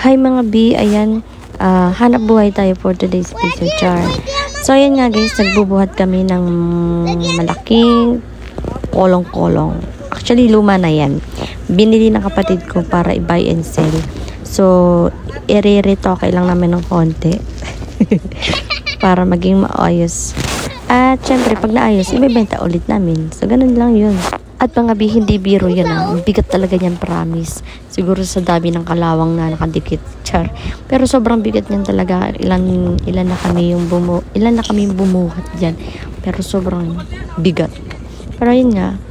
Hi mga B, ayan, hanap buhay tayo for today's video, char. So ayan nga guys, nagbubuhat kami ng malaking kolong-kolong. Actually, luma na yan. Binili ng kapatid ko para i-buy and sell. So, i-retoke lang namin ng konti. Para maging maayos. At syempre, pag naayos, ibebenta ulit namin. So, ganun lang yun. At mga B, hindi biro yan bigat talaga yan, promise. Siguro sa dami ng kalawang na nakadikit, char. Pero sobrang bigat niyan talaga. Ilan na kami yung bumuhat diyan. Pero sobrang bigat. Pero yun nga,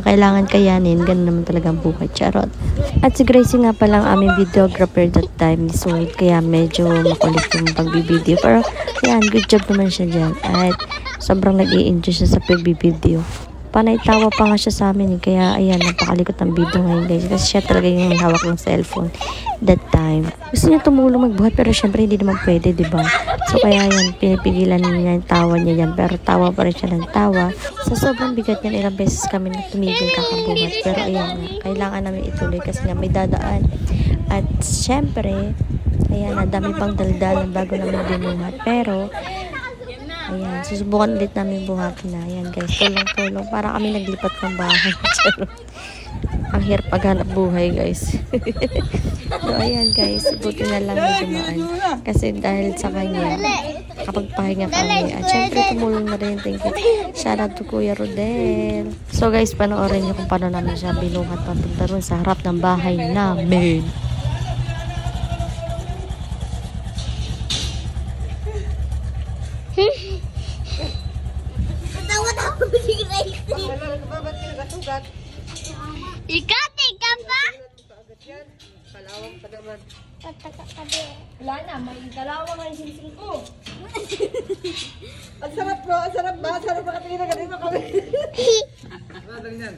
kailangan kayanin. Ganun naman talaga ang buhay, charot. At si Gracie nga palang aming videographer that time, so kaya medyo makulit yung pagbibideo. Pero yan, good job naman siya dyan. At sobrang nag-i-enjoy siya sa pagbibideo. Panay tawa pa nga siya sa amin, kaya ayan, napakalikot ang video ngayon guys, kasi siya talaga yung hawak ng cellphone that time. Gusto niya tumulong magbuhat, pero syempre hindi naman pwede, diba? So kaya yan, pinipigilan niya yung tawa niya yan, pero tawa pa rin siya ng tawa. Sa sobrang bigat niyan, ilang beses kami tumigil kakabuhat, pero ayan nga, kailangan namin ituloy kasi nga may dadaan. At syempre, ayan, dami pang daldalan bago namin binuhat, pero ayan, susubukan ulit namin buhatin na. Ayan guys, tulong-tulong. Para kami naglipat ng bahay. Ang hirap paghanap buhay guys. So ayan guys, buti na lang may dumaan. Kasi dahil sa kanya, kapag pahinga kami. At syempre tumulong na rin. Thank you. Shout out to Kuya Rodel. So guys, panoorin niyo kung paano namin siya binuhat papunta ron sa harap ng bahay namin. Ikat pa? Kalawang tagaman. Wala na, may kalawang ang sinsing ko. Ang sarap bro, ang sarap ba? Sarap ba katingin na ganito kami? Ano yan?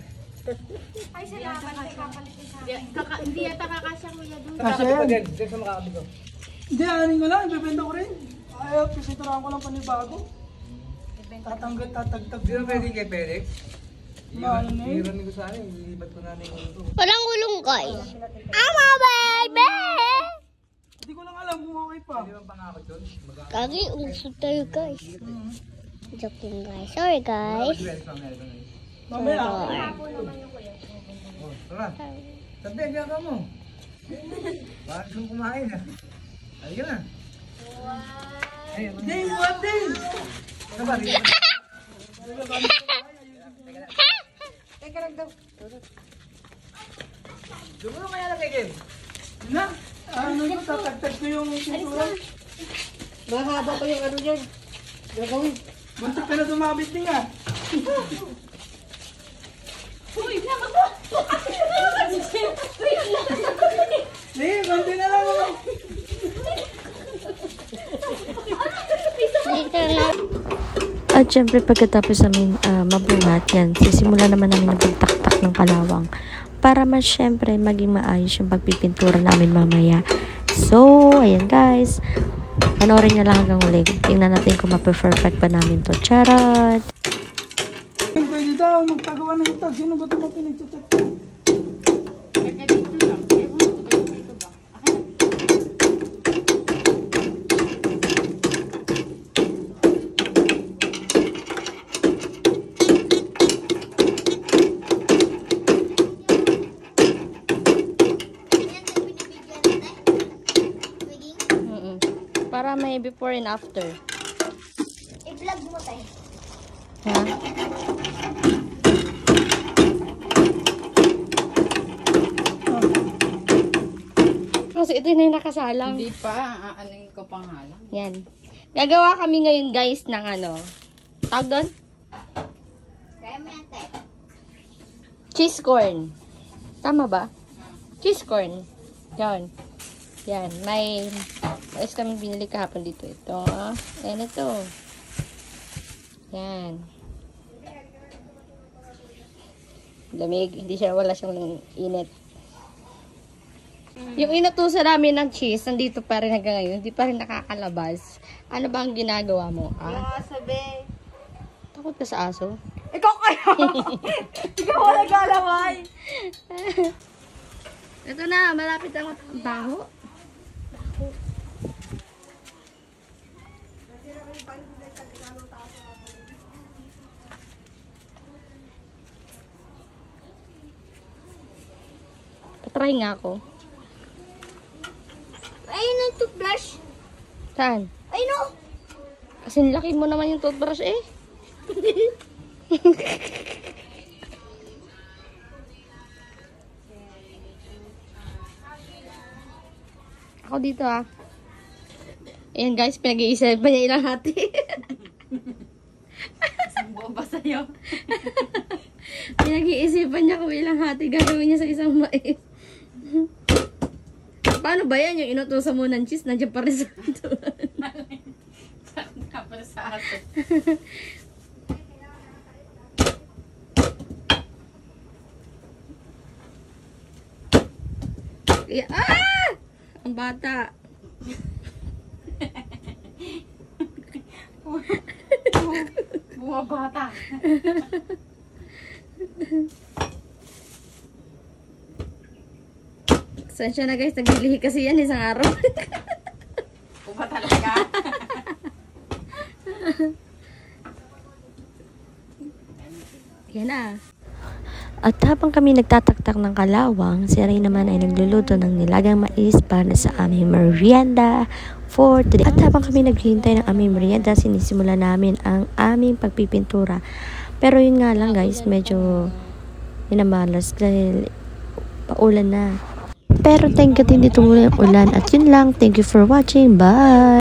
Ay, salamat. Kapalitin sa akin. Hindi yata kakasya kuya doon. Kasya yan. Diyan sa makakabit ko. Hindi, anin ko lang. Ibibenta ko rin. Ayaw, pisiturahan ko lang panibago. Tatanggal, tatagtag. Di ba pwede kay Felix? Ano na yun? Hiranin ko sa akin. Ilibat ko na na yung ulo. Walang ulong guys. Ama baby! Hindi ko lang alam kung okay pa. Hindi ba pangako yun? Kagi, usap tayo guys. Joke lang guys. Sorry guys. Mamaya. Oh, tara. Sabi, diyan ka mo. Bakit gusto mo kumain ha? Halika na. Day, what day? Ano ba? Teka lang daw. Dumuro kaya lang kay Kim. Na, ano yun? Tatagtag ko yung sintura. Mahaba pa yung ano dyan. Gagawin. Buntik ka na dumabit din nga. Sige, konti na lang ako. Dito na. At syempre pagkatapos namin mabuhat yan, sisimula naman namin ng pagtaktak ng kalawang para mas syempre maging maayos yung pagpipintura namin mamaya. So, ayan guys, panoorin nyo lang hanggang uli. Tingnan natin kung ma-perfect ba namin to. Charot! Pwede daw magpagawa ng hitag. Sino ba ito mo pinagchat-chat? Para may before and after. I-vlog mo tayo. Ha? Kasi ito na yung nakasalang. Hindi pa, aanin ko pangalan. Yan. Gagawa kami ngayon guys ng ano. Tawag doon? Kaya mo yan tayo. Cheese corn. Tama ba? Cheese corn. Yan. Yan. May kami binili kahapon dito. Ito. Ayan ito. Yan. Lamig. Hindi siya, wala siyang init. Yung inutusan namin ng cheese, nandito pa rin hanggang ngayon. Hindi pa rin nakakalabas. Ano ba ang ginagawa mo? Sabi. Takot ka sa aso? Ikaw kaya! Ikaw wala galaway! Ito na, malapit ang baho. Patry nga ako. Ayun ang toothbrush. Saan? Ay no. Kasi laki mo naman yung toothbrush eh. Ako dito ah. Ayan guys, pinag-iisip pa niya ilang hati. Isang boba sa'yo. Pinag-iisipan niya kung ilang hati gagawin niya sa isang mais. Paano ba yan? Yung inutusan mo ng cheese, nandiyan pa rin sa ito. Kapal sa atin. Ah! Ang bata. Buwa bata. Sensya na guys, naglilihi kasi yan isang araw. Buwa talaga. Yan na. At habang kami nagtataktak ng kalawang, si Ray naman ay nagluluto ng nilagang mais para sa aming merienda for today. At habang kami naghihintay ng aming merienda, sinisimula namin ang aming pagpipintura. Pero yun nga lang guys, medyo minamalas dahil paulan na. Pero thank you din dito muna yung ulan. At yun lang, thank you for watching. Bye!